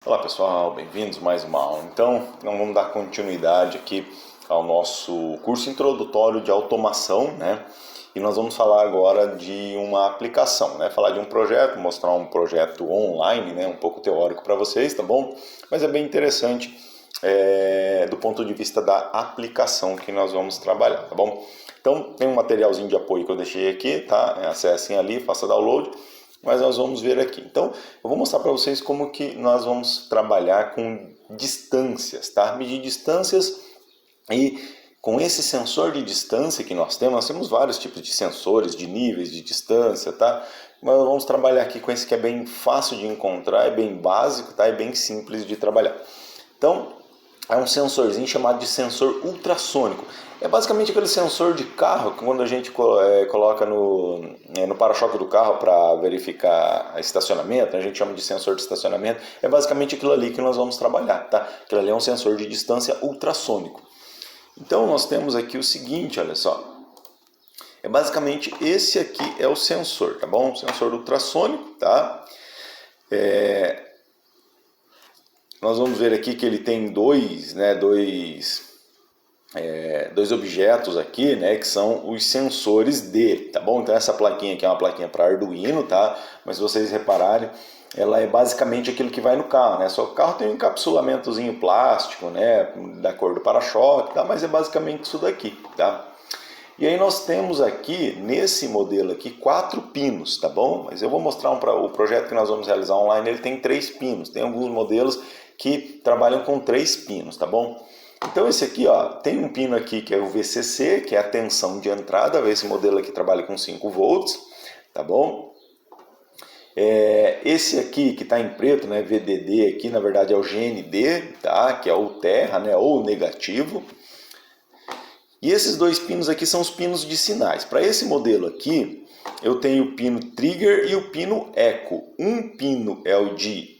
Olá pessoal, bem-vindos a mais uma aula. Então, nós vamos dar continuidade aqui ao nosso curso introdutório de automação, né? E nós vamos falar agora de uma aplicação, né? Falar de um projeto, mostrar um projeto online, né? Um pouco teórico para vocês, tá bom? Mas é bem interessante do ponto de vista da aplicação que nós vamos trabalhar, tá bom? Então, tem um materialzinho de apoio que eu deixei aqui, tá? Acessem ali, faça download. Mas nós vamos ver aqui. Então, eu vou mostrar para vocês como que nós vamos trabalhar com distâncias, tá? Medir distâncias e com esse sensor de distância que nós temos vários tipos de sensores, de níveis de distância, tá? Mas vamos trabalhar aqui com esse que é bem fácil de encontrar, é bem básico, tá? É bem simples de trabalhar. Então, é um sensorzinho chamado de sensor ultrassônico. É basicamente aquele sensor de carro que quando a gente coloca no para-choque do carro para verificar estacionamento, a gente chama de sensor de estacionamento. É basicamente aquilo ali que nós vamos trabalhar, tá? Aquilo ali é um sensor de distância ultrassônico. Então nós temos aqui o seguinte, olha só. É basicamente esse aqui é o sensor, tá bom? Sensor ultrassônico, tá? Nós vamos ver aqui que ele tem dois objetos aqui, né, que são os sensores dele, tá bom? Então essa plaquinha aqui é uma plaquinha para Arduino, tá? Mas se vocês repararem, ela é basicamente aquilo que vai no carro, né? Só que o carro tem um encapsulamentozinho plástico, né, da cor do para-choque, tá? Mas é basicamente isso daqui, tá? E aí nós temos aqui, nesse modelo aqui, 4 pinos, tá bom? Mas eu vou mostrar o projeto que nós vamos realizar online, ele tem 3 pinos. Tem alguns modelos que trabalham com 3 pinos, tá bom? Então esse aqui, ó, tem um pino aqui que é o VCC, que é a tensão de entrada. Esse modelo aqui trabalha com 5 volts, tá bom? Esse aqui que está em preto, né, VDD aqui, na verdade é o GND, tá? Que é o terra, né, ou negativo. E esses 2 pinos aqui são os pinos de sinais. Para esse modelo aqui, eu tenho o pino trigger e o pino echo. Um pino é o de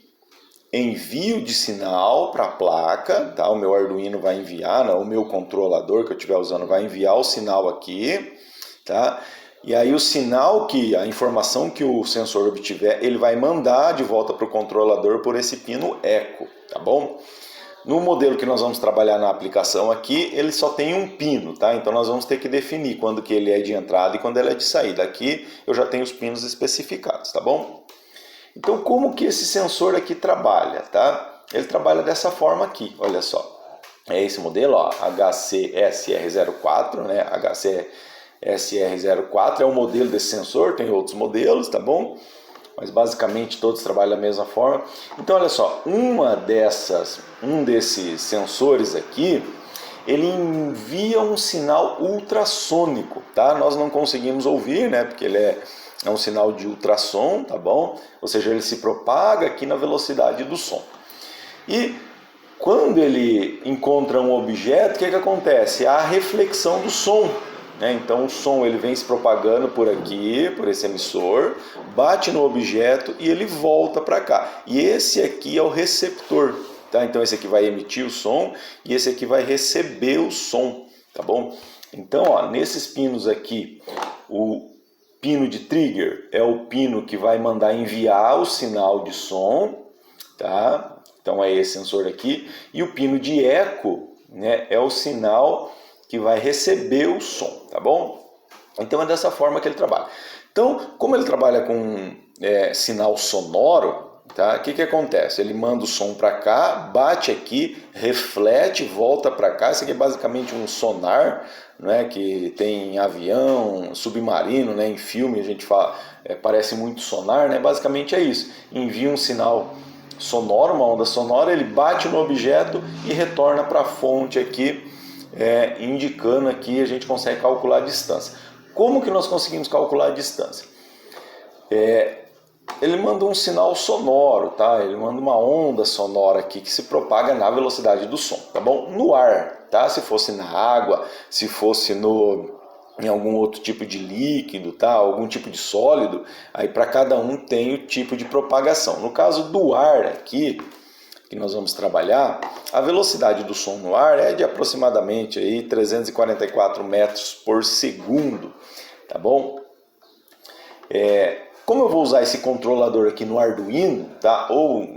envio de sinal para a placa, tá? O meu Arduino vai enviar, né? O meu controlador que eu estiver usando vai enviar o sinal aqui, tá? E aí o sinal a informação que o sensor obtiver, ele vai mandar de volta para o controlador por esse pino echo, tá bom? No modelo que nós vamos trabalhar na aplicação aqui, ele só tem um pino, tá? Então nós vamos ter que definir quando que ele é de entrada e quando ele é de saída. Aqui eu já tenho os pinos especificados, tá bom? Então como que esse sensor aqui trabalha, tá? Ele trabalha dessa forma aqui, olha só. É esse modelo, ó, HCSR04, né? HCSR04 é o modelo desse sensor, tem outros modelos, tá bom? Mas basicamente todos trabalham da mesma forma. Então olha só, um desses sensores aqui, ele envia um sinal ultrassônico, tá? Nós não conseguimos ouvir, né? Porque ele é um sinal de ultrassom, tá bom? Ou seja, ele se propaga aqui na velocidade do som. E quando ele encontra um objeto, o que acontece? Há a reflexão do som. Então o som ele vem se propagando por aqui, por esse emissor, bate no objeto e ele volta para cá. E esse aqui é o receptor, tá? Então esse aqui vai emitir o som e esse aqui vai receber o som, tá bom? Então, ó, nesses pinos aqui, o pino de trigger é o pino que vai mandar enviar o sinal de som, tá? Então é esse sensor aqui. E o pino de eco, né, é o sinal que vai receber o som, tá bom? Então é dessa forma que ele trabalha. Então, como ele trabalha com sinal sonoro, tá? O que acontece? Ele manda o som para cá, bate aqui, reflete, volta para cá. Isso aqui é basicamente um sonar, né? Que tem em avião, submarino, né? Em filme a gente fala, parece muito sonar, né? Basicamente é isso. Envia um sinal sonoro, uma onda sonora, ele bate no objeto e retorna para a fonte aqui, indicando aqui, a gente consegue calcular a distância. Como que nós conseguimos calcular a distância? Ele manda um sinal sonoro, tá? Ele manda uma onda sonora aqui que se propaga na velocidade do som, tá bom? No ar, tá? Se fosse na água, se fosse em algum outro tipo de líquido, tá? Algum tipo de sólido, aí para cada um tem o tipo de propagação. No caso do ar aqui, que nós vamos trabalhar, a velocidade do som no ar é de aproximadamente aí 344 metros por segundo, tá bom? Como eu vou usar esse controlador aqui no Arduino, tá? Ou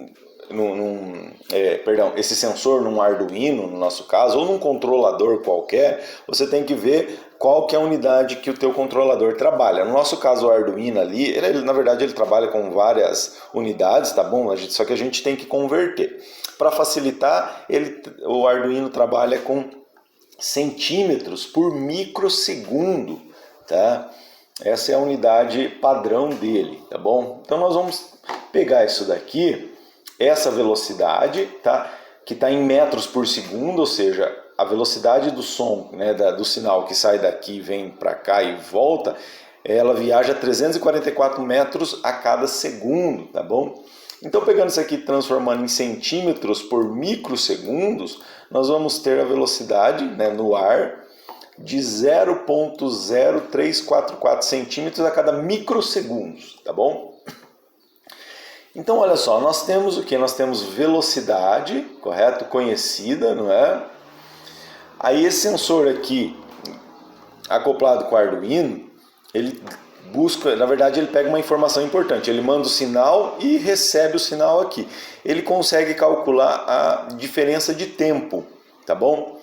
esse sensor num Arduino, no nosso caso, ou num controlador qualquer, você tem que ver qual que é a unidade que o teu controlador trabalha. No nosso caso, o Arduino ali, na verdade ele trabalha com várias unidades, tá bom? Só que a gente tem que converter. Para facilitar, o Arduino trabalha com centímetros por microsegundo, tá? Essa é a unidade padrão dele, tá bom? Então nós vamos pegar isso daqui, essa velocidade, tá? Que está em metros por segundo, ou seja, a velocidade do som, né, do sinal que sai daqui, vem para cá e volta, ela viaja 344 metros a cada segundo, tá bom? Então, pegando isso aqui e transformando em centímetros por microsegundos, nós vamos ter a velocidade, né, no ar de 0,0344 centímetros a cada microsegundos, tá bom? Então, olha só, nós temos o que? Nós temos velocidade, correto? Conhecida, não é? Aí esse sensor aqui, acoplado com o Arduino, ele busca, na verdade ele pega uma informação importante, ele manda o sinal e recebe o sinal aqui. Ele consegue calcular a diferença de tempo, tá bom?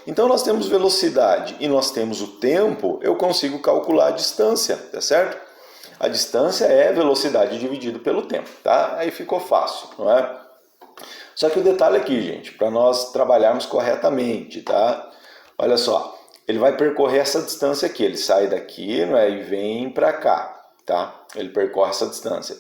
Então nós temos velocidade e nós temos o tempo, eu consigo calcular a distância, tá certo? A distância é velocidade dividido pelo tempo, tá? Aí ficou fácil, não é? Só que o detalhe aqui, gente, para nós trabalharmos corretamente, tá? Olha só, ele vai percorrer essa distância aqui, ele sai daqui, não é? E vem para cá, tá? Ele percorre essa distância.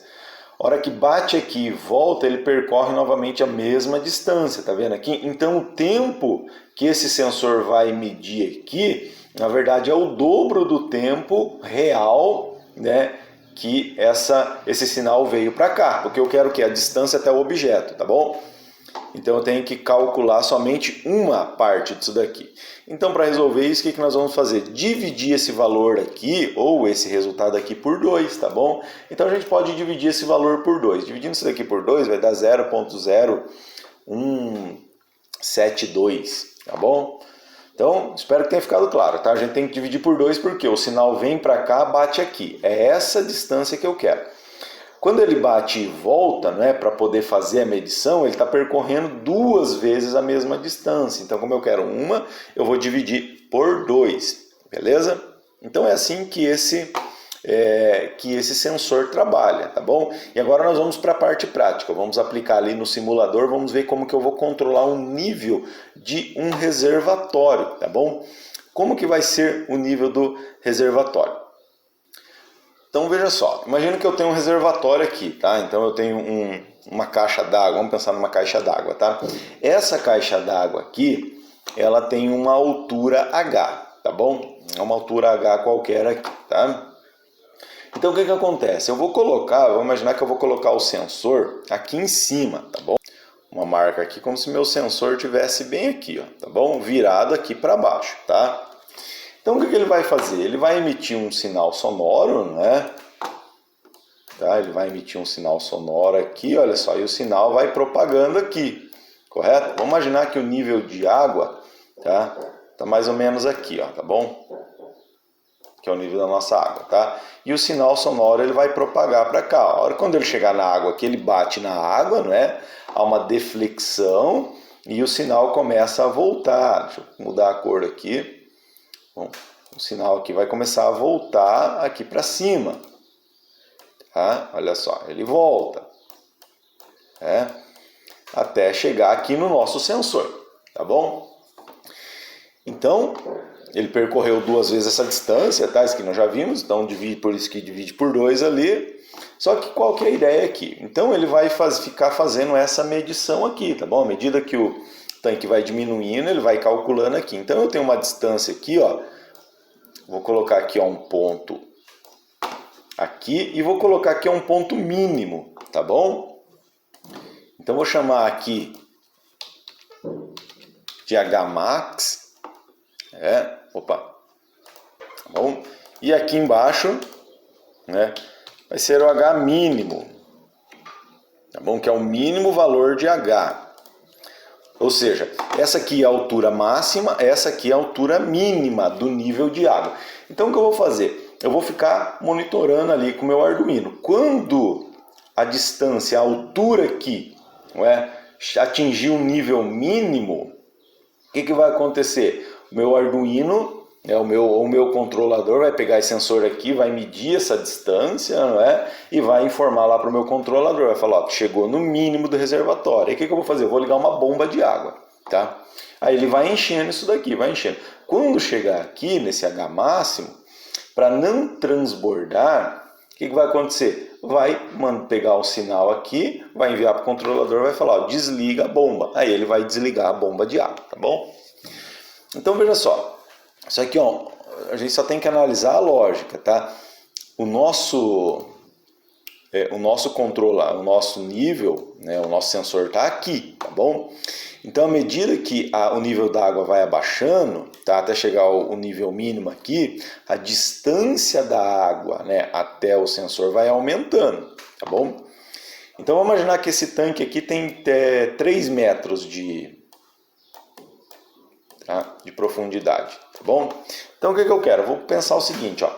A hora que bate aqui e volta, ele percorre novamente a mesma distância, tá vendo aqui? Então o tempo que esse sensor vai medir aqui, na verdade é o dobro do tempo real, né? Que esse sinal veio para cá, porque eu quero que a distância até o objeto, tá bom? Então eu tenho que calcular somente uma parte disso daqui. Então para resolver isso, o que nós vamos fazer? Dividir esse valor aqui, ou esse resultado aqui por 2, tá bom? Então a gente pode dividir esse valor por 2. Dividindo isso daqui por 2 vai dar 0,0172, tá bom? Então, espero que tenha ficado claro, tá? A gente tem que dividir por 2 porque o sinal vem para cá, bate aqui. É essa distância que eu quero. Quando ele bate e volta, né, para poder fazer a medição, ele está percorrendo 2 vezes a mesma distância. Então, como eu quero uma, eu vou dividir por 2, beleza? Então, é assim que esse sensor trabalha, tá bom? E agora nós vamos para a parte prática. Vamos aplicar ali no simulador, vamos ver como que eu vou controlar o nível de um reservatório, tá bom? Como que vai ser o nível do reservatório? Então veja só, imagina que eu tenho um reservatório aqui, tá? Então eu tenho uma caixa d'água, vamos pensar numa caixa d'água, tá? Essa caixa d'água aqui, ela tem uma altura H, tá bom? É uma altura H qualquer aqui, tá? Então o que acontece? Vamos imaginar que eu vou colocar o sensor aqui em cima, tá bom? Uma marca aqui como se meu sensor estivesse bem aqui, ó, tá bom? Virado aqui para baixo, tá? Então o que ele vai fazer? Ele vai emitir um sinal sonoro, né? Tá? Ele vai emitir um sinal sonoro aqui, olha só, e o sinal vai propagando aqui, correto? Vamos imaginar que o nível de água, tá mais ou menos aqui, ó, tá bom? Que é o nível da nossa água, tá? E o sinal sonoro ele vai propagar para cá. A hora quando ele chegar na água aqui, ele bate na água, né? Há uma deflexão e o sinal começa a voltar. Deixa eu mudar a cor aqui. Bom, o sinal aqui vai começar a voltar aqui para cima, tá? Olha só, ele volta, até chegar aqui no nosso sensor, tá bom? Então, ele percorreu 2 vezes essa distância, tá? Isso que nós já vimos, então por isso que divide por 2 ali. Só que qual que é a ideia aqui? Então ele vai ficar fazendo essa medição aqui, tá bom? À medida que o tanque vai diminuindo, ele vai calculando aqui. Então eu tenho uma distância aqui, ó. Vou colocar aqui, ó, um ponto aqui e vou colocar aqui um ponto mínimo, tá bom? Então vou chamar aqui de Hmax, tá bom? E aqui embaixo, né, vai ser o H mínimo, tá bom? Que é o mínimo valor de H. Ou seja, essa aqui é a altura máxima, essa aqui é a altura mínima do nível de água. Então o que eu vou fazer? Eu vou ficar monitorando ali com o meu Arduino. Quando a distância, a altura aqui não é, atingir um nível mínimo, o que vai acontecer? O meu Arduino, o meu controlador vai pegar esse sensor aqui, vai medir essa distância, não é? E vai informar lá para o meu controlador, vai falar, ó, chegou no mínimo do reservatório. Aí o que eu vou fazer? Eu vou ligar uma bomba de água, tá? Aí ele vai enchendo isso daqui, vai enchendo. Quando chegar aqui nesse H máximo, para não transbordar, o que vai acontecer? Vai pegar o sinal aqui, vai enviar para o controlador, vai falar, ó, desliga a bomba. Aí ele vai desligar a bomba de água, tá bom? Então veja só, isso aqui, ó, a gente só tem que analisar a lógica, tá? O nosso controlador, o nosso nível, né, o nosso sensor está aqui, tá bom? Então, à medida que o nível da água vai abaixando, tá, até chegar ao nível mínimo aqui, a distância da água, né, até o sensor vai aumentando, tá bom? Então, vamos imaginar que esse tanque aqui tem 3 metros de profundidade, tá bom? Então, o que eu quero? Eu vou pensar o seguinte, ó,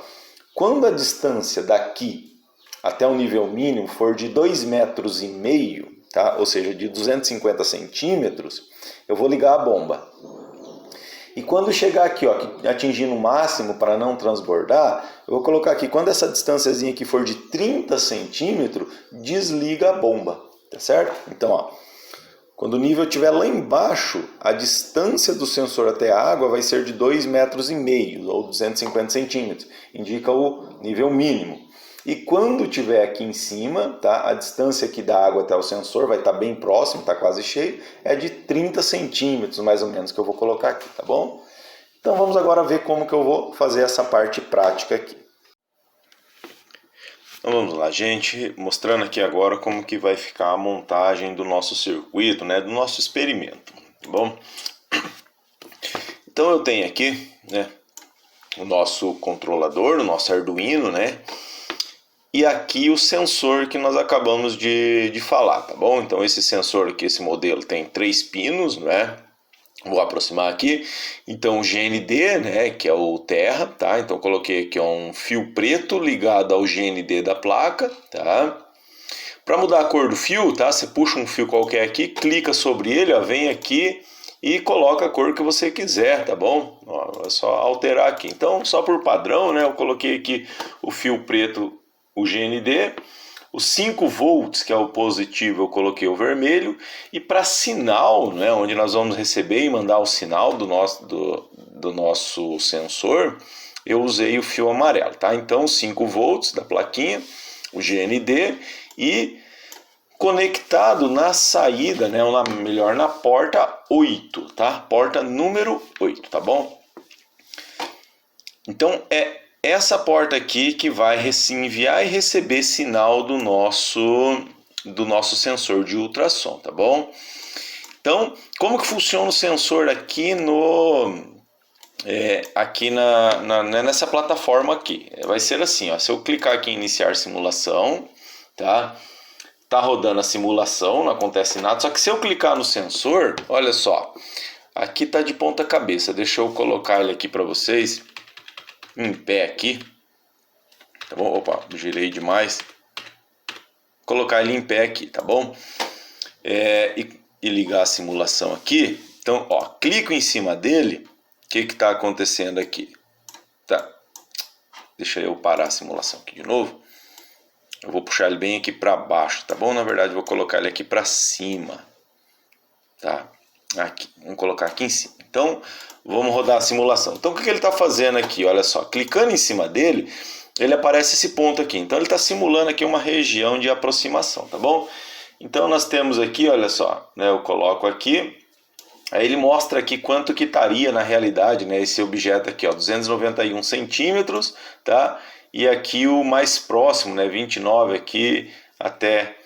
quando a distância daqui até o nível mínimo for de 2,5 metros, tá? Ou seja, de 250 centímetros, eu vou ligar a bomba. E quando chegar aqui, ó, atingindo o máximo para não transbordar, eu vou colocar aqui, quando essa distânciazinha aqui for de 30 centímetros, desliga a bomba, tá certo? Então, ó, quando o nível estiver lá embaixo, a distância do sensor até a água vai ser de 2,5 metros, ou 250 centímetros, indica o nível mínimo. E quando estiver aqui em cima, tá, a distância aqui da água até o sensor vai estar bem próximo, está quase cheio, é de 30 centímetros mais ou menos que eu vou colocar aqui, tá bom? Então vamos agora ver como que eu vou fazer essa parte prática aqui. Então vamos lá, gente, mostrando aqui agora como que vai ficar a montagem do nosso circuito, né, do nosso experimento, tá bom? Então eu tenho aqui, né, o nosso controlador, o nosso Arduino, né, e aqui o sensor que nós acabamos de falar, tá bom? Então esse sensor aqui, esse modelo tem 3 pinos, né? Vou aproximar aqui. Então o GND, né, que é o terra, tá? Então coloquei aqui um fio preto ligado ao GND da placa, tá? Para mudar a cor do fio, tá? Você puxa um fio qualquer aqui, clica sobre ele, ó, vem aqui e coloca a cor que você quiser, tá bom? Ó, é só alterar aqui. Então, só por padrão, né, eu coloquei aqui o fio preto, o GND, os 5 volts, que é o positivo, eu coloquei o vermelho, e para sinal, né, onde nós vamos receber e mandar o sinal do nosso sensor, eu usei o fio amarelo, tá? Então 5 volts da plaquinha, o GND, e conectado na saída, né, ou melhor, na porta 8, tá? Porta número 8, tá bom? Então é essa porta aqui que vai enviar e receber sinal do nosso sensor de ultrassom, tá bom? Então, como que funciona o sensor aqui nessa plataforma aqui? Vai ser assim, ó, se eu clicar aqui em iniciar simulação, tá? Tá rodando a simulação, não acontece nada, só que se eu clicar no sensor, olha só, aqui tá de ponta cabeça, deixa eu colocar ele aqui para vocês, em pé aqui, tá bom? Opa, girei demais. Colocar ele em pé aqui, tá bom? E ligar a simulação aqui. Então, ó, clico em cima dele. O que que tá acontecendo aqui? Tá. Deixa eu parar a simulação aqui de novo. Eu vou puxar ele bem aqui para baixo, tá bom? Na verdade, eu vou colocar ele aqui para cima, tá? Aqui, vamos colocar aqui em cima. Então, vamos rodar a simulação. Então, o que ele está fazendo aqui? Olha só, clicando em cima dele, ele aparece esse ponto aqui. Então, ele está simulando aqui uma região de aproximação, tá bom? Então, nós temos aqui, olha só, né, eu coloco aqui, aí ele mostra aqui quanto que estaria na realidade, né, esse objeto aqui, ó, 291 centímetros, tá? E aqui o mais próximo, né, 29 aqui até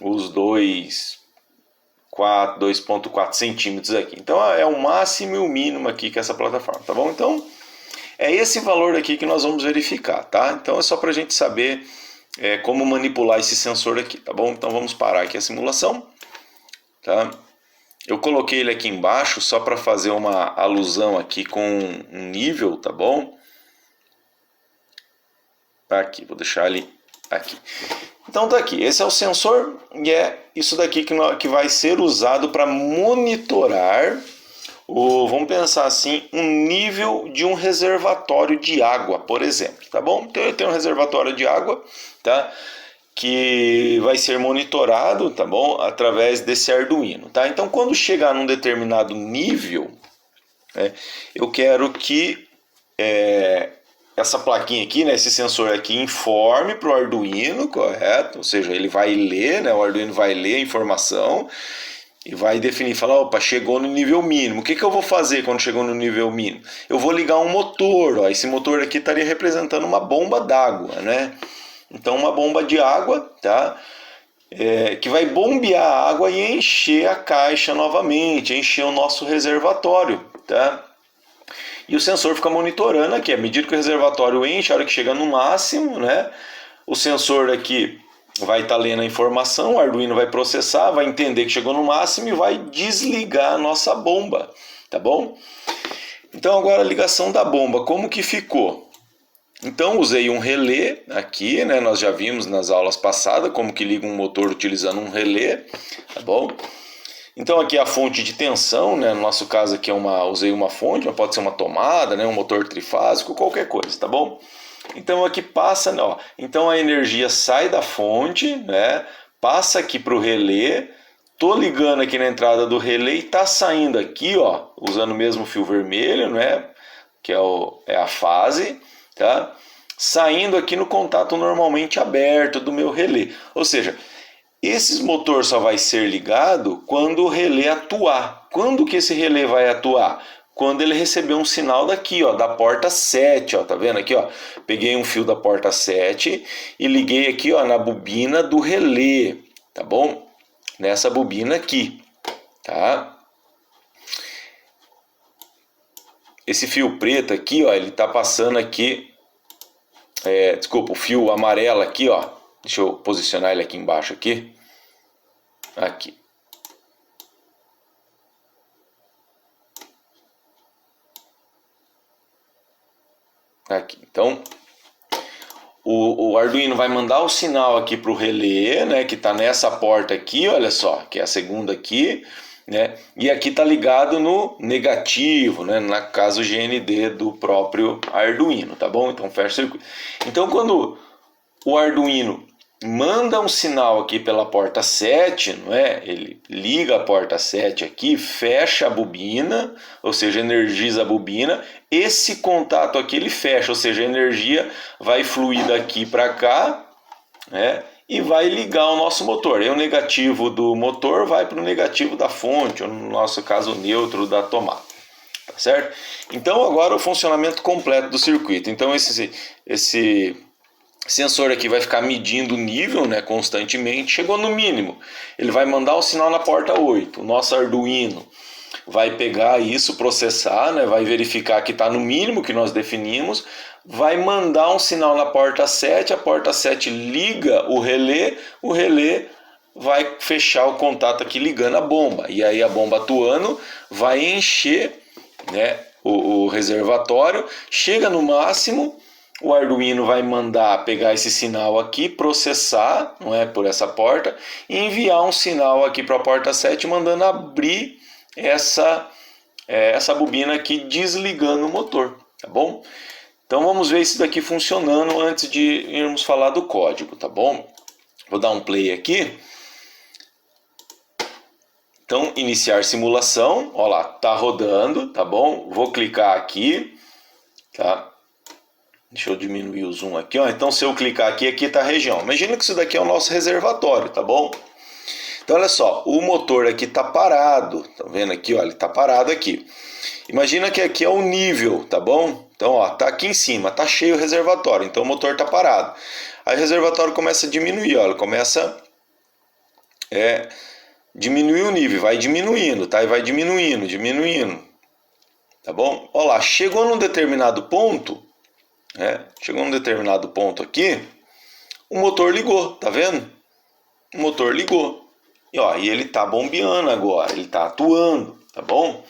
os 2,4 centímetros aqui. Então é o máximo e o mínimo aqui que essa plataforma, tá bom? Então é esse valor aqui que nós vamos verificar, tá? Então é só para a gente saber como manipular esse sensor aqui, tá bom? Então vamos parar aqui a simulação, tá? Eu coloquei ele aqui embaixo só para fazer uma alusão aqui com um nível, tá bom? Aqui, vou deixar ele Aqui. Então tá aqui, esse é o sensor e é isso daqui que vai ser usado para monitorar, vamos pensar assim, um nível de um reservatório de água, por exemplo, tá bom? Então eu tenho um reservatório de água, tá? Que vai ser monitorado, tá bom? Através desse Arduino, tá? Então quando chegar num determinado nível, eu quero que essa plaquinha aqui, né, esse sensor aqui, informe para o Arduino, correto? Ou seja, ele vai ler, né, o Arduino vai ler a informação e vai definir, falar, opa, chegou no nível mínimo. O que eu vou fazer quando chegou no nível mínimo? Eu vou ligar um motor, ó, esse motor aqui estaria representando uma bomba d'água, né? Então uma bomba de água, tá? Que vai bombear a água e encher a caixa novamente, encher o nosso reservatório, tá? E o sensor fica monitorando aqui, à medida que o reservatório enche, a hora que chega no máximo, né? O sensor aqui vai estar lendo a informação, o Arduino vai processar, vai entender que chegou no máximo e vai desligar a nossa bomba, tá bom? Então agora a ligação da bomba, como que ficou? Então usei um relé aqui, né? Nós já vimos nas aulas passadas como que liga um motor utilizando um relé, tá bom? Então aqui é a fonte de tensão, né? No nosso caso aqui usei uma fonte, mas pode ser uma tomada, né? Um motor trifásico, qualquer coisa, tá bom? Então aqui passa, ó, então a energia sai da fonte, né? Passa aqui para o relé, tô ligando aqui na entrada do relé e tá saindo aqui, ó, usando o mesmo fio vermelho, né? Que é a fase, tá? Saindo aqui no contato normalmente aberto do meu relé, ou seja, esse motor só vai ser ligado quando o relé atuar. Quando que esse relé vai atuar? Quando ele receber um sinal daqui, ó, da porta 7, ó, tá vendo aqui, ó? Peguei um fio da porta 7 e liguei aqui, ó, na bobina do relé, tá bom? Nessa bobina aqui, tá? Esse fio preto aqui, ó, ele tá passando aqui, desculpa, o fio amarelo aqui, ó. Deixa eu posicionar ele aqui embaixo aqui. Aqui. Aqui. Então, o Arduino vai mandar o sinal aqui para o relé, né, que está nessa porta aqui, olha só, que é a segunda aqui, né, e aqui está ligado no negativo, né, na caso GND do próprio Arduino, tá bom? Então fecha o circuito. Então quando o Arduino manda um sinal aqui pela porta 7, não é? Ele liga a porta 7 aqui, fecha a bobina, ou seja, energiza a bobina. Esse contato aqui ele fecha, ou seja, a energia vai fluir daqui para cá, né? E vai ligar o nosso motor. E o negativo do motor vai para o negativo da fonte, ou no nosso caso, o neutro da tomada. Tá certo? Então agora o funcionamento completo do circuito. Então esse sensor aqui vai ficar medindo o nível, né, constantemente. Chegou no mínimo, ele vai mandar o sinal na porta 8. O nosso Arduino vai pegar isso, processar, né, vai verificar que está no mínimo que nós definimos, vai mandar um sinal na porta 7, a porta 7 liga o relé vai fechar o contato aqui ligando a bomba. E aí a bomba atuando vai encher, né, o reservatório, chega no máximo. O Arduino vai mandar pegar esse sinal aqui, processar, não é, por essa porta, e enviar um sinal aqui para a porta 7, mandando abrir essa bobina aqui, desligando o motor, tá bom? Então vamos ver isso daqui funcionando antes de irmos falar do código, tá bom? Vou dar um play aqui. Então, iniciar simulação, ó lá, tá rodando, tá bom? Vou clicar aqui, tá? Deixa eu diminuir o zoom aqui, ó. Então se eu clicar aqui, aqui está a região. Imagina que isso daqui é o nosso reservatório, tá bom? Então olha só, o motor aqui está parado, tá vendo aqui, ó, ele está parado aqui. Imagina que aqui é o nível, tá bom? Então ó, tá aqui em cima, tá cheio o reservatório, então o motor está parado. Aí o reservatório começa a diminuir, ó, ele começa diminuir o nível, vai diminuindo, tá? E vai diminuindo, tá bom? Ó lá, chegou num determinado ponto. Chegou num determinado ponto aqui, o motor ligou, tá vendo? O motor ligou. E ele tá bombeando agora, ele tá atuando, tá bom?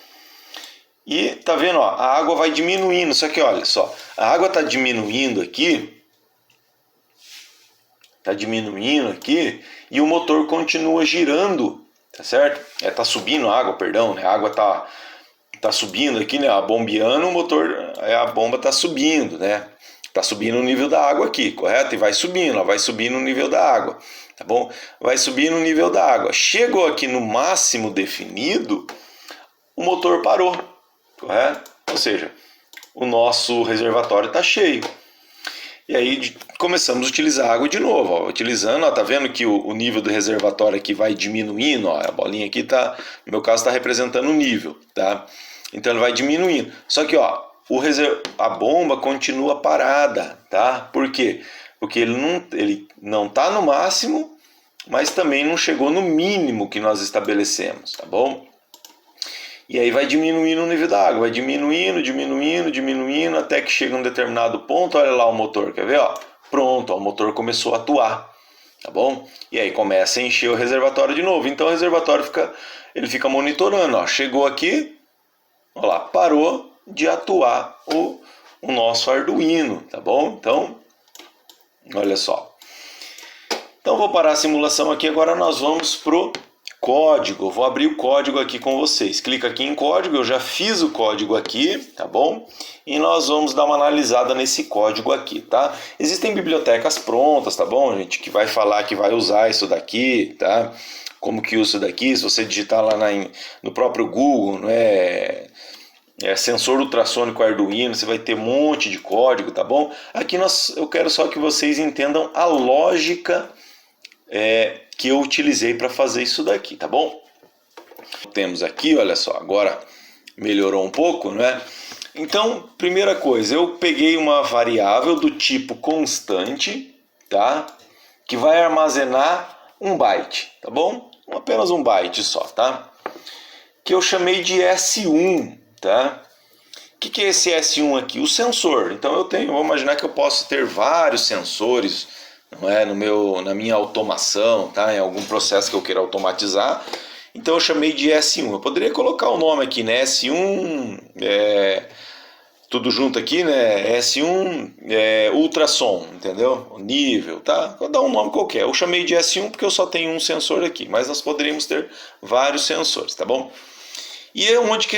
E tá vendo, ó, a água vai diminuindo, só que olha só, a água tá diminuindo aqui tá diminuindo aqui e o motor continua girando, tá certo? Tá subindo a água, perdão, né? A água tá subindo aqui, né? A bombeando, o motor, a bomba tá subindo, né? Tá subindo o nível da água aqui, correto? E vai subindo, ela vai subindo o nível da água, tá bom? Vai subindo o nível da água. Chegou aqui no máximo definido, o motor parou, correto? Ou seja, o nosso reservatório está cheio. E aí começamos a utilizar água de novo, ó. Utilizando, ó, tá vendo que o nível do reservatório aqui vai diminuindo, ó, a bolinha aqui tá, no meu caso, está representando o nível, tá? Então ele vai diminuindo. Só que, ó, a bomba continua parada, tá? Por quê? Porque ele não tá no máximo, mas também não chegou no mínimo que nós estabelecemos, tá bom? E aí vai diminuindo o nível da água, vai diminuindo, diminuindo, diminuindo, até que chega um determinado ponto, olha lá o motor, quer ver? Ó? Pronto, ó, o motor começou a atuar, tá bom? E aí começa a encher o reservatório de novo. Então o reservatório fica monitorando, ó. Chegou aqui, ó lá, parou de atuar o nosso Arduino, tá bom? Então, olha só. Então vou parar a simulação aqui, agora nós vamos pro código. Vou abrir o código aqui com vocês. Clica aqui em código, eu já fiz o código aqui, tá bom? E nós vamos dar uma analisada nesse código aqui, tá? Existem bibliotecas prontas, tá bom, gente? Que vai falar que vai usar isso daqui, tá? Como que usa isso daqui, se você digitar lá no próprio Google, não sensor ultrassônico Arduino, você vai ter um monte de código, tá bom? Aqui eu quero só que vocês entendam a lógica que eu utilizei para fazer isso daqui, tá bom? Temos aqui, olha só, agora melhorou um pouco, não é? Então, primeira coisa, eu peguei uma variável do tipo constante, tá? Que vai armazenar 1 byte, tá bom? Apenas 1 byte só, tá? Que eu chamei de S1, tá? O que é esse S1 aqui? O sensor. Então vou imaginar que eu posso ter vários sensores, não é, na minha automação, tá? Em algum processo que eu queira automatizar. Então eu chamei de S1. Eu poderia colocar o nome aqui, né? S1, tudo junto aqui, né? S1 ultrassom, entendeu? O nível, tá? Vou dar um nome qualquer. Eu chamei de S1 porque eu só tenho um sensor aqui, mas nós poderíamos ter vários sensores, tá bom? E onde que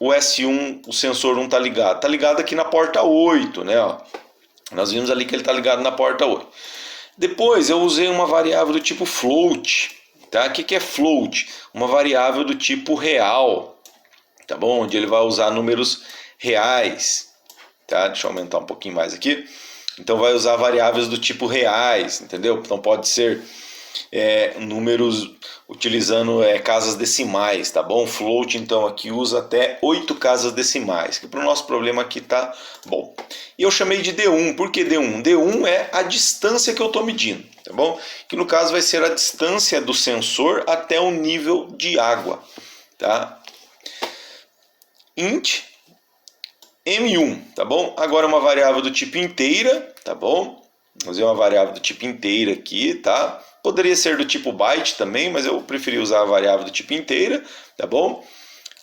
o S1, o sensor 1 tá ligado? Tá ligado aqui na porta 8, né? Ó. Nós vimos ali que ele está ligado na porta 8. Depois eu usei uma variável do tipo float. Tá? O que é float? Uma variável do tipo real. Tá bom? Onde ele vai usar números reais. Tá? Deixa eu aumentar um pouquinho mais aqui. Então vai usar variáveis do tipo reais. Entendeu? Então pode ser números utilizando casas decimais, tá bom? Float, então, aqui usa até 8 casas decimais, que para o nosso problema aqui tá bom. E eu chamei de D1, por que D1? D1 é a distância que eu estou medindo, tá bom? Que no caso vai ser a distância do sensor até o nível de água, tá? Int M1, tá bom? Agora uma variável do tipo inteira, tá bom? Vou usar uma variável do tipo inteira aqui, tá? Poderia ser do tipo byte também, mas eu preferi usar a variável do tipo inteira, tá bom?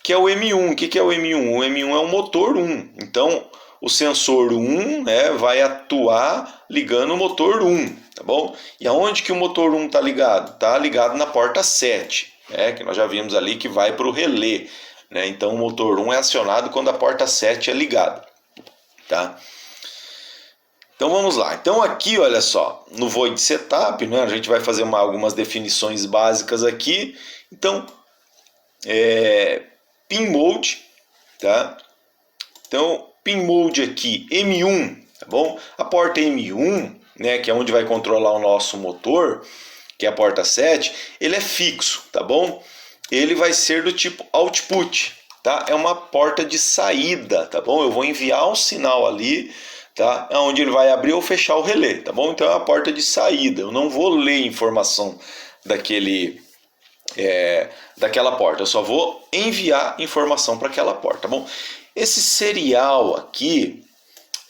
Que é o M1. O que é o M1? O M1 é o motor 1. Então, o sensor 1, né, vai atuar ligando o motor 1, tá bom? E aonde que o motor 1 está ligado? Está ligado na porta 7, que nós já vimos ali que vai para o relé, né? Então, o motor 1 é acionado quando a porta 7 é ligada, tá? Então vamos lá. Então aqui, olha só, no void setup, né, a gente vai fazer algumas definições básicas aqui. Então, pin mode, tá? Então, pin mode aqui, M1, tá bom? A porta M1, né, que é onde vai controlar o nosso motor, que é a porta 7, ele é fixo, tá bom? Ele vai ser do tipo output, tá? É uma porta de saída, tá bom? Eu vou enviar um sinal ali, tá? Onde ele vai abrir ou fechar o relé, tá bom? Então é a porta de saída. Eu não vou ler informação daquela porta. Eu só vou enviar informação para aquela porta, tá bom? Esse serial aqui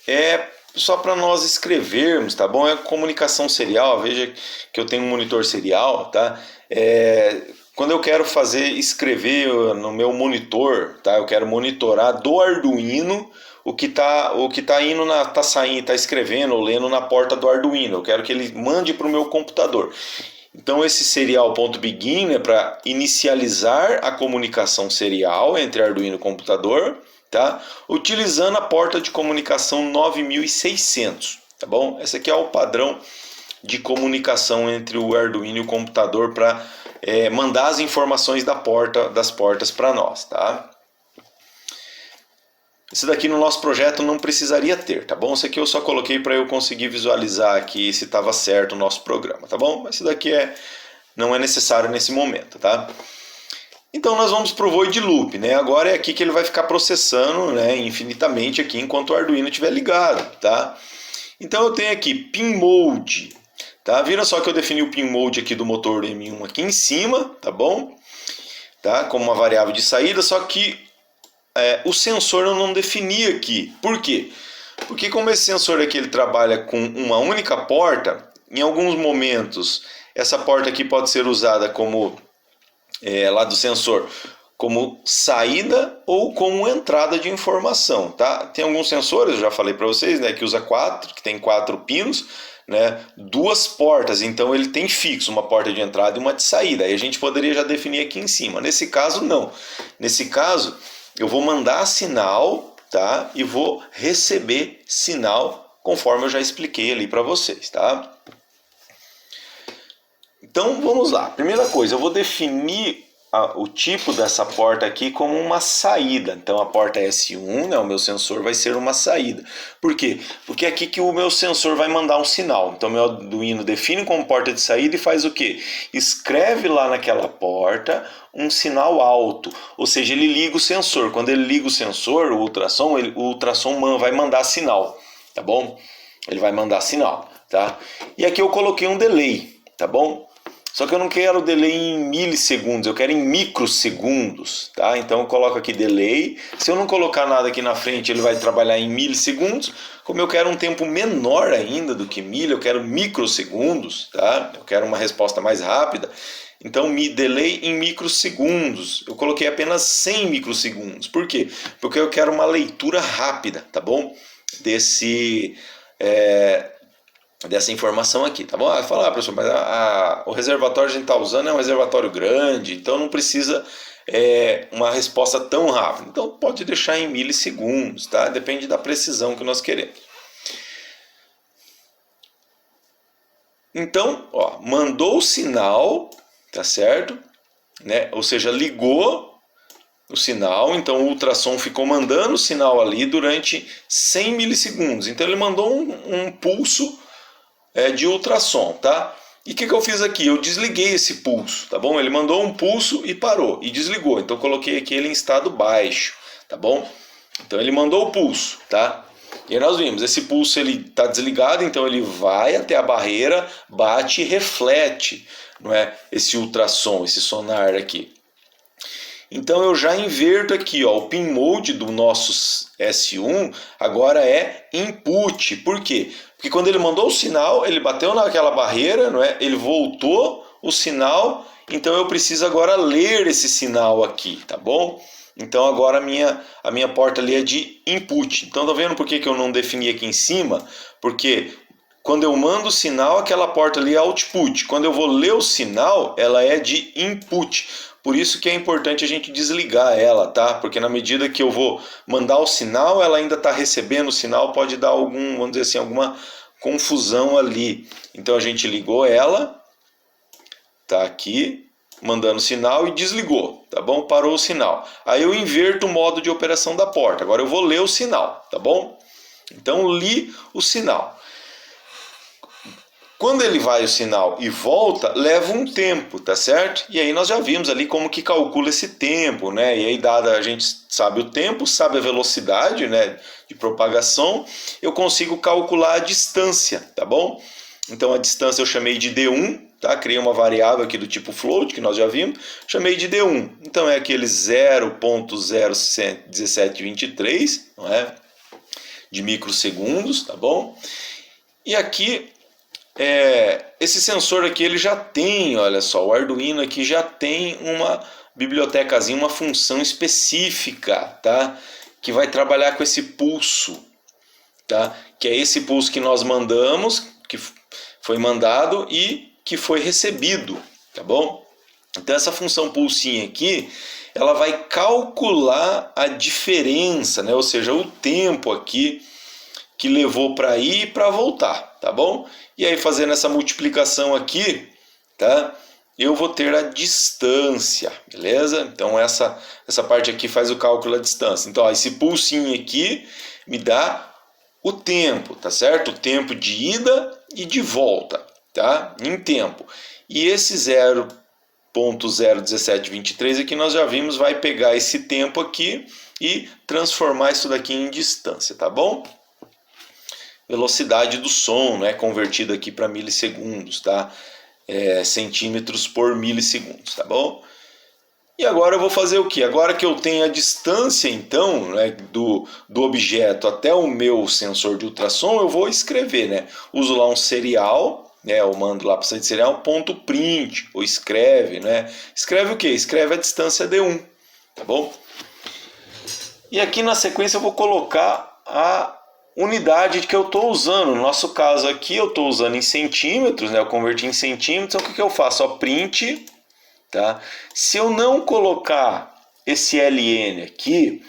é só para nós escrevermos, tá bom? É comunicação serial. Veja que eu tenho um monitor serial, tá? Quando eu quero escrever no meu monitor, tá? Eu quero monitorar do Arduino o que tá indo tá saindo, tá escrevendo ou lendo na porta do Arduino. Eu quero que ele mande para o meu computador. Então esse serial.begin é para inicializar a comunicação serial entre Arduino e computador, tá? Utilizando a porta de comunicação 9600, tá bom? Esse aqui é o padrão de comunicação entre o Arduino e o computador para mandar as informações das portas para nós, tá? Esse daqui no nosso projeto não precisaria ter, tá bom? Esse aqui eu só coloquei para eu conseguir visualizar aqui se estava certo o nosso programa, tá bom? Mas esse daqui não é necessário nesse momento, tá? Então nós vamos para o void loop, né? Agora é aqui que ele vai ficar processando, né, infinitamente aqui enquanto o Arduino estiver ligado, tá? Então eu tenho aqui pin mode, tá? Viram só que eu defini o pin mode aqui do motor M1 aqui em cima, tá bom? Tá? Como uma variável de saída, só que o sensor eu não defini aqui. Por quê? Porque como esse sensor aqui ele trabalha com uma única porta, em alguns momentos essa porta aqui pode ser usada como lá do sensor como saída ou como entrada de informação, tá? Tem alguns sensores, eu já falei para vocês, né, que que tem 4 pinos, né, 2 portas, então ele tem fixo uma porta de entrada e uma de saída. Aí a gente poderia já definir aqui em cima. Nesse caso não. Nesse caso eu vou mandar sinal, tá? E vou receber sinal, conforme eu já expliquei ali para vocês, tá? Então vamos lá. Primeira coisa, eu vou definir o tipo dessa porta aqui como uma saída. Então a porta S1, né, o meu sensor vai ser uma saída. Por quê? Porque é aqui que o meu sensor vai mandar um sinal. Então meu Arduino define como porta de saída e faz o quê? Escreve lá naquela porta um sinal alto, ou seja, ele liga o sensor. Quando ele liga o sensor, o ultrassom vai mandar sinal, tá bom? Ele vai mandar sinal, tá? E aqui eu coloquei um delay, tá bom? Só que eu não quero delay em milissegundos, eu quero em microsegundos, tá? Então eu coloco aqui delay. Se eu não colocar nada aqui na frente, ele vai trabalhar em milissegundos. Como eu quero um tempo menor ainda do que eu quero microsegundos, tá? Eu quero uma resposta mais rápida. Então delay em microsegundos. Eu coloquei apenas 100 microsegundos. Por quê? Porque eu quero uma leitura rápida, tá bom? Dessa informação aqui, tá bom? Fala, professor, mas o reservatório que a gente está usando é um reservatório grande, então não precisa uma resposta tão rápida. Então pode deixar em milissegundos, tá? Depende da precisão que nós queremos. Então, ó, mandou o sinal, tá certo? Né? Ou seja, ligou o sinal, então o ultrassom ficou mandando o sinal ali durante 100 milissegundos. Então ele mandou um pulso de ultrassom, tá? E o que eu fiz aqui? Eu desliguei esse pulso, tá bom? Ele mandou um pulso e parou, e desligou. Então eu coloquei aqui ele em estado baixo, tá bom? Então ele mandou o pulso, tá? E aí nós vimos, esse pulso ele está desligado, então ele vai até a barreira, bate e reflete, não é? Esse ultrassom, esse sonar aqui. Então eu já inverto aqui, ó, o pin mode do nosso S1 agora é input. Por quê? Porque quando ele mandou o sinal, ele bateu naquela barreira, não é? Ele voltou o sinal, então eu preciso agora ler esse sinal aqui, tá bom? Então agora a minha porta ali é de input. Então tá vendo por que eu não defini aqui em cima? Porque quando eu mando o sinal, aquela porta ali é output. Quando eu vou ler o sinal, ela é de input. Por isso que é importante a gente desligar ela, tá? Porque na medida que eu vou mandar o sinal, ela ainda está recebendo o sinal, pode dar vamos dizer assim, alguma confusão ali. Então a gente ligou ela, tá aqui, mandando sinal e desligou, tá bom? Parou o sinal. Aí eu inverto o modo de operação da porta. Agora eu vou ler o sinal, tá bom? Então li o sinal. Quando ele vai o sinal e volta, leva um tempo, tá certo? E aí nós já vimos ali como que calcula esse tempo, né? E aí a gente sabe o tempo, sabe a velocidade, né, de propagação, eu consigo calcular a distância, tá bom? Então a distância eu chamei de D1, tá? Criei uma variável aqui do tipo float, que nós já vimos, chamei de D1. Então é aquele 0.01723, não é? De microsegundos, tá bom? E aqui esse sensor aqui ele já tem, olha só, o Arduino aqui já tem uma bibliotecazinha, uma função específica, tá? que vai trabalhar com esse pulso, tá? Que é esse pulso que nós mandamos, que foi mandado e que foi recebido, tá bom? Então essa função pulsinho aqui, ela vai calcular a diferença, né? Ou seja, o tempo aqui que levou para ir e para voltar, tá bom? E aí fazendo essa multiplicação aqui, tá? Eu vou ter a distância, beleza? Então essa parte aqui faz o cálculo da distância. Então ó, esse pulsinho aqui me dá o tempo, tá certo? O tempo de ida e de volta, tá? Em tempo. E esse 0,01723 aqui nós já vimos, vai pegar esse tempo aqui e transformar isso daqui em distância, tá bom? Velocidade do som, né? Convertido aqui para milissegundos, tá? Centímetros por milissegundos, tá bom? E agora eu vou fazer o que? Agora que eu tenho a distância, então, né, do objeto até o meu sensor de ultrassom, eu vou escrever, né? Uso lá um serial, né? Eu mando lá para o site serial, ponto print, ou escreve, né? Escreve o que? Escreve a distância D1, tá bom? E aqui na sequência eu vou colocar a unidade que eu estou usando. No nosso caso aqui eu estou usando em centímetros, né? Eu converti em centímetros, então o que eu faço? Ó, print, tá? Se eu não colocar esse LN aqui,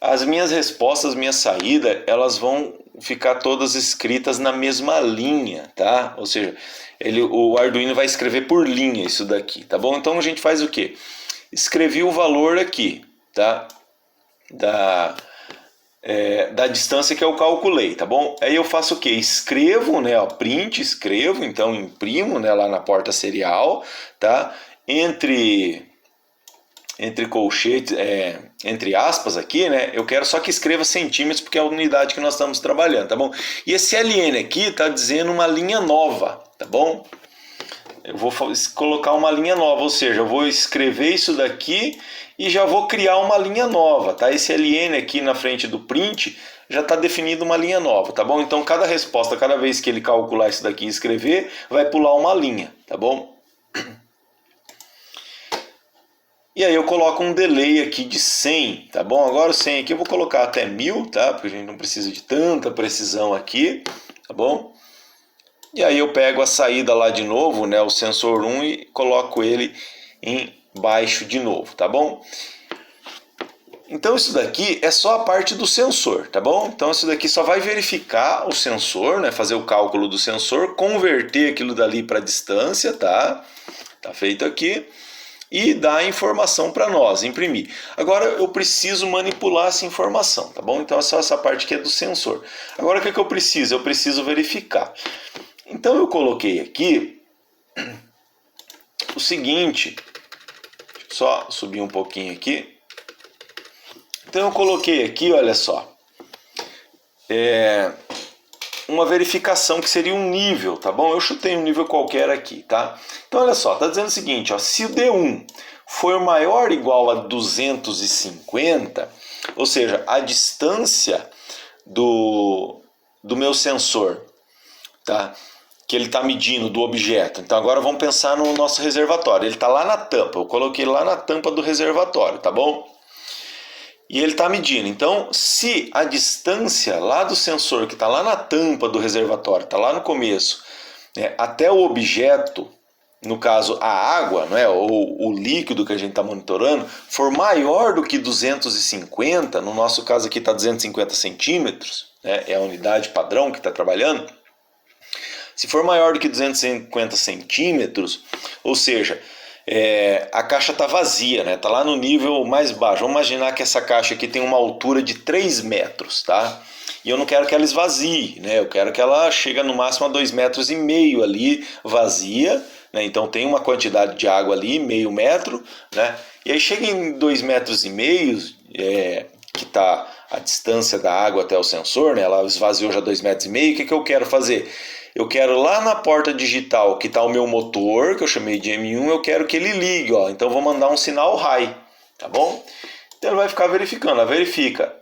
as minhas respostas, minha saída, elas vão ficar todas escritas na mesma linha, tá? Ou seja, o Arduino vai escrever por linha isso daqui, tá bom? Então a gente faz o quê? Escrevi o valor aqui, tá? Da distância que eu calculei, tá bom? Aí eu faço o que? Escrevo, né? Ó, print, escrevo, então imprimo, né? Lá na porta serial, tá? Entre colchetes, entre aspas aqui, né? Eu quero só que escreva centímetros porque é a unidade que nós estamos trabalhando, tá bom? E esse LN aqui tá dizendo uma linha nova, tá bom? Eu vou colocar uma linha nova, ou seja, eu vou escrever isso daqui e já vou criar uma linha nova, tá? Esse LN aqui na frente do print já está definido uma linha nova, tá bom? Então cada resposta, cada vez que ele calcular isso daqui e escrever, vai pular uma linha, tá bom? E aí eu coloco um delay aqui de 100, tá bom? Agora o 100 aqui eu vou colocar até 1000, tá? Porque a gente não precisa de tanta precisão aqui, tá bom? E aí eu pego a saída lá de novo, né, o sensor 1, e coloco ele em baixo de novo, tá bom? Então isso daqui é só a parte do sensor, tá bom? Então isso daqui só vai verificar o sensor, né, fazer o cálculo do sensor, converter aquilo dali para distância, tá? Tá feito aqui. E dar a informação para nós, imprimir. Agora eu preciso manipular essa informação, tá bom? Então é só essa parte que é do sensor. Agora o que eu preciso? Eu preciso verificar. Então eu coloquei aqui o seguinte, deixa eu só subir um pouquinho aqui. Então eu coloquei aqui, olha só, uma verificação que seria um nível, tá bom? Eu chutei um nível qualquer aqui, tá? Então olha só, tá dizendo o seguinte, ó, se o D1 for maior ou igual a 250, ou seja, a distância do meu sensor, tá? Que ele está medindo do objeto. Então agora vamos pensar no nosso reservatório. Ele está lá na tampa, eu coloquei lá na tampa do reservatório, tá bom? E ele está medindo. Então, se a distância lá do sensor, que está lá na tampa do reservatório, está lá no começo, né, até o objeto, no caso a água, não é, ou o líquido que a gente está monitorando, for maior do que 250, no nosso caso aqui está 250 centímetros, né, é a unidade padrão que está trabalhando. Se for maior do que 250 centímetros, ou seja, a caixa está vazia, né? Está lá no nível mais baixo. Vamos imaginar que essa caixa aqui tem uma altura de 3 metros, tá? E eu não quero que ela esvazie, né? Eu quero que ela chegue no máximo a 2,5 metros ali, vazia, né? Então tem uma quantidade de água ali, meio metro, né? E aí chega em 2,5 metros, que está a distância da água até o sensor, né? Ela esvaziou já 2,5 metros. O que eu quero fazer? Eu quero lá na porta digital que está o meu motor, que eu chamei de M1, eu quero que ele ligue, ó. Então vou mandar um sinal high, tá bom? Então ele vai ficar verificando, ela verifica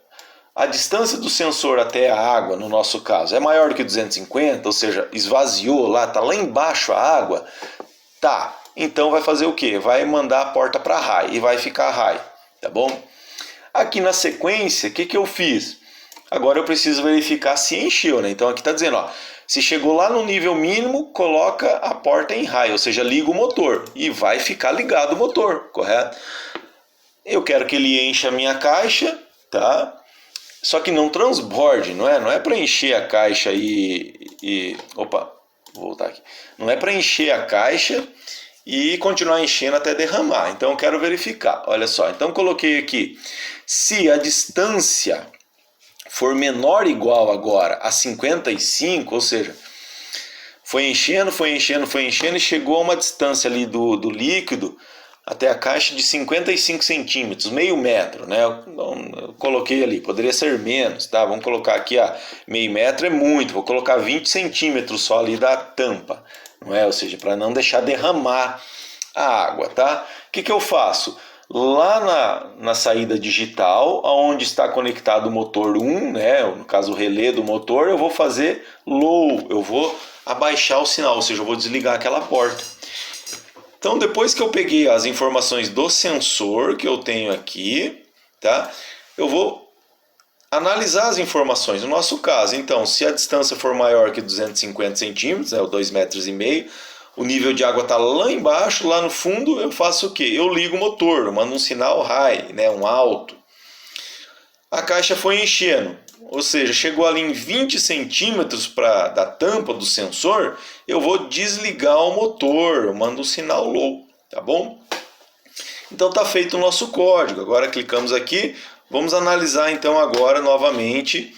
a distância do sensor até a água, no nosso caso, é maior do que 250, ou seja, esvaziou lá, tá lá embaixo a água, tá? Então vai fazer o quê? Vai mandar a porta para high e vai ficar high, tá bom? Aqui na sequência, o que eu fiz? Agora eu preciso verificar se encheu, né? Então aqui está dizendo, ó, se chegou lá no nível mínimo, coloca a porta em high, ou seja, liga o motor e vai ficar ligado o motor, correto? Eu quero que ele encha a minha caixa, tá? Só que não transborde, não é? Não é para encher a caixa opa, vou voltar aqui. Não é para encher a caixa e continuar enchendo até derramar. Então eu quero verificar. Olha só, então coloquei aqui, se a distância for menor ou igual agora a 55, ou seja, foi enchendo e chegou a uma distância ali do líquido até a caixa de 55 centímetros, meio metro, né? Eu coloquei ali, poderia ser menos, tá? Vamos colocar aqui, meio metro é muito, vou colocar 20 centímetros só ali da tampa, não é? Ou seja, para não deixar derramar a água, tá? O que eu faço? Lá na saída digital, onde está conectado o motor 1, né, no caso o relé do motor, eu vou fazer low, eu vou abaixar o sinal, ou seja, eu vou desligar aquela porta. Então, depois que eu peguei as informações do sensor que eu tenho aqui, tá, eu vou analisar as informações. No nosso caso, então, se a distância for maior que 250 centímetros, né, ou 2,5 metros, o nível de água está lá embaixo, lá no fundo, eu faço o quê? Eu ligo o motor, eu mando um sinal high, né, um alto. A caixa foi enchendo, ou seja, chegou ali em 20 centímetros da tampa do sensor, eu vou desligar o motor, eu mando um sinal low, tá bom? Então está feito o nosso código. Agora clicamos aqui, vamos analisar então agora novamente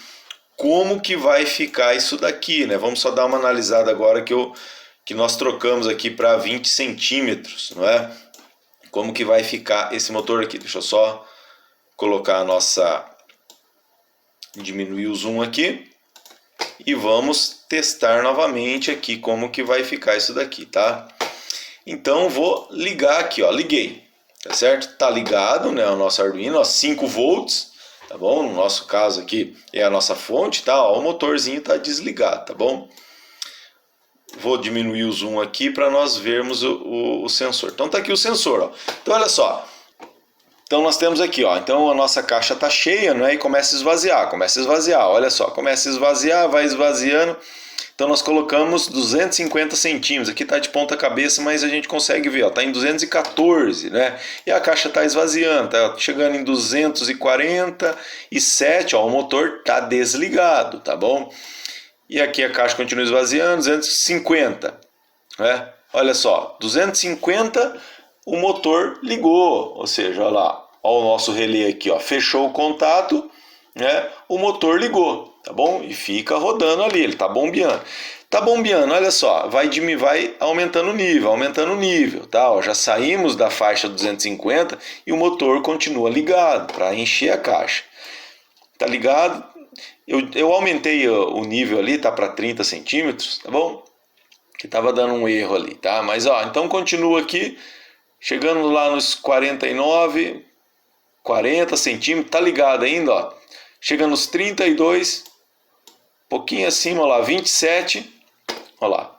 como que vai ficar isso daqui, né? Vamos só dar uma analisada agora que nós trocamos aqui para 20 centímetros, não é? Como que vai ficar esse motor aqui? Deixa eu só colocar a nossa... diminuir o zoom aqui. E vamos testar novamente aqui como que vai ficar isso daqui, tá? Então vou ligar aqui, ó, liguei, tá certo? Tá ligado, né, o nosso Arduino, ó, 5 volts, tá bom? No nosso caso aqui é a nossa fonte, tá? Ó, o motorzinho tá desligado, tá bom? Vou diminuir o zoom aqui para nós vermos o sensor. Então tá aqui o sensor, ó. Então olha só. Então nós temos aqui, ó. Então a nossa caixa tá cheia, né? E começa a esvaziar, olha só, começa a esvaziar, vai esvaziando. Então nós colocamos 250 centímetros. Aqui tá de ponta cabeça, mas a gente consegue ver, ó, tá em 214, né? E a caixa tá esvaziando, tá chegando em 247, ó, o motor tá desligado, tá bom? E aqui a caixa continua esvaziando, 250, né? Olha só, 250, o motor ligou, ou seja, olha lá, ó, o nosso relé aqui, ó, fechou o contato, né? O motor ligou, tá bom? E fica rodando ali, ele tá bombeando. Tá bombeando, olha só, vai aumentando o nível, tá? Ó, já saímos da faixa 250 e o motor continua ligado para encher a caixa. Tá ligado? Eu aumentei o nível ali, tá para 30 centímetros, tá bom? Que tava dando um erro ali, tá? Mas ó, então continua aqui, chegando lá nos 49, 40 centímetros, tá ligado ainda, ó. Chega nos 32, pouquinho acima, ó lá, 27, ó lá.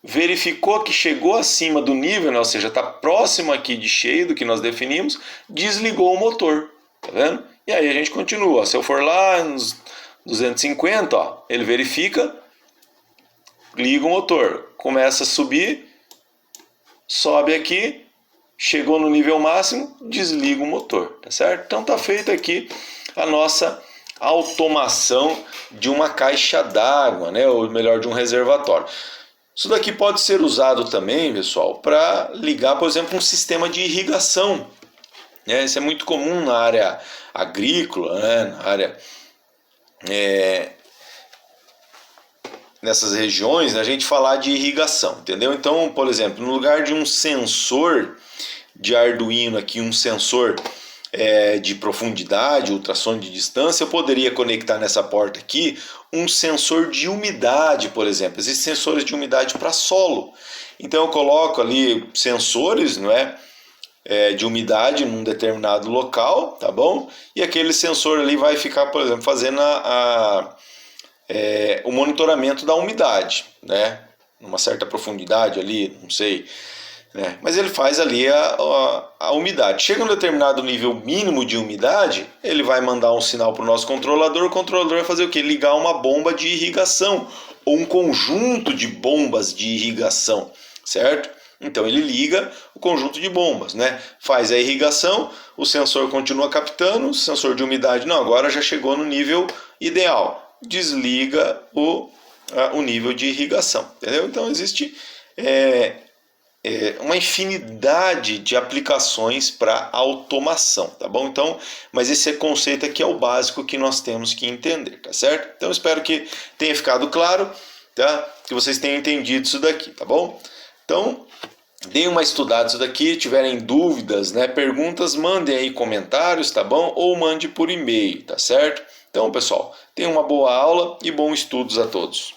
Verificou que chegou acima do nível, né? Ou seja, tá próximo aqui de cheio do que nós definimos, desligou o motor, tá vendo? E aí a gente continua, ó. Se eu for lá nos 250, ó, ele verifica, liga o motor, começa a subir, sobe aqui, chegou no nível máximo, desliga o motor, tá certo? Então tá feito aqui a nossa automação de uma caixa d'água, né? Ou melhor, de um reservatório. Isso daqui pode ser usado também, pessoal, para ligar, por exemplo, um sistema de irrigação, né? Isso é muito comum na área agrícola, né? Na área nessas regiões, né, a gente falar de irrigação, entendeu? Então, por exemplo, no lugar de um sensor de Arduino aqui, um sensor de profundidade, ultrassom de distância, eu poderia conectar nessa porta aqui um sensor de umidade, por exemplo. Existem sensores de umidade para solo. Então eu coloco ali sensores, não é? De umidade num determinado local, tá bom? E aquele sensor ali vai ficar, por exemplo, fazendo o monitoramento da umidade, né? Numa certa profundidade ali, não sei, né? Mas ele faz ali a umidade. Chega a um determinado nível mínimo de umidade, ele vai mandar um sinal para o nosso controlador. O controlador vai fazer o quê? Ligar uma bomba de irrigação ou um conjunto de bombas de irrigação, certo? Então ele liga o conjunto de bombas, né? Faz a irrigação, o sensor continua captando, o sensor de umidade não, agora já chegou no nível ideal. Desliga o nível de irrigação, entendeu? Então existe uma infinidade de aplicações para automação, tá bom? Então, mas esse conceito aqui é o básico que nós temos que entender, tá certo? Então espero que tenha ficado claro, tá? Que vocês tenham entendido isso daqui, tá bom? Então, deem uma estudada isso daqui, tiverem dúvidas, né, perguntas, mandem aí comentários, tá bom? Ou mande por e-mail, tá certo? Então, pessoal, tenham uma boa aula e bons estudos a todos.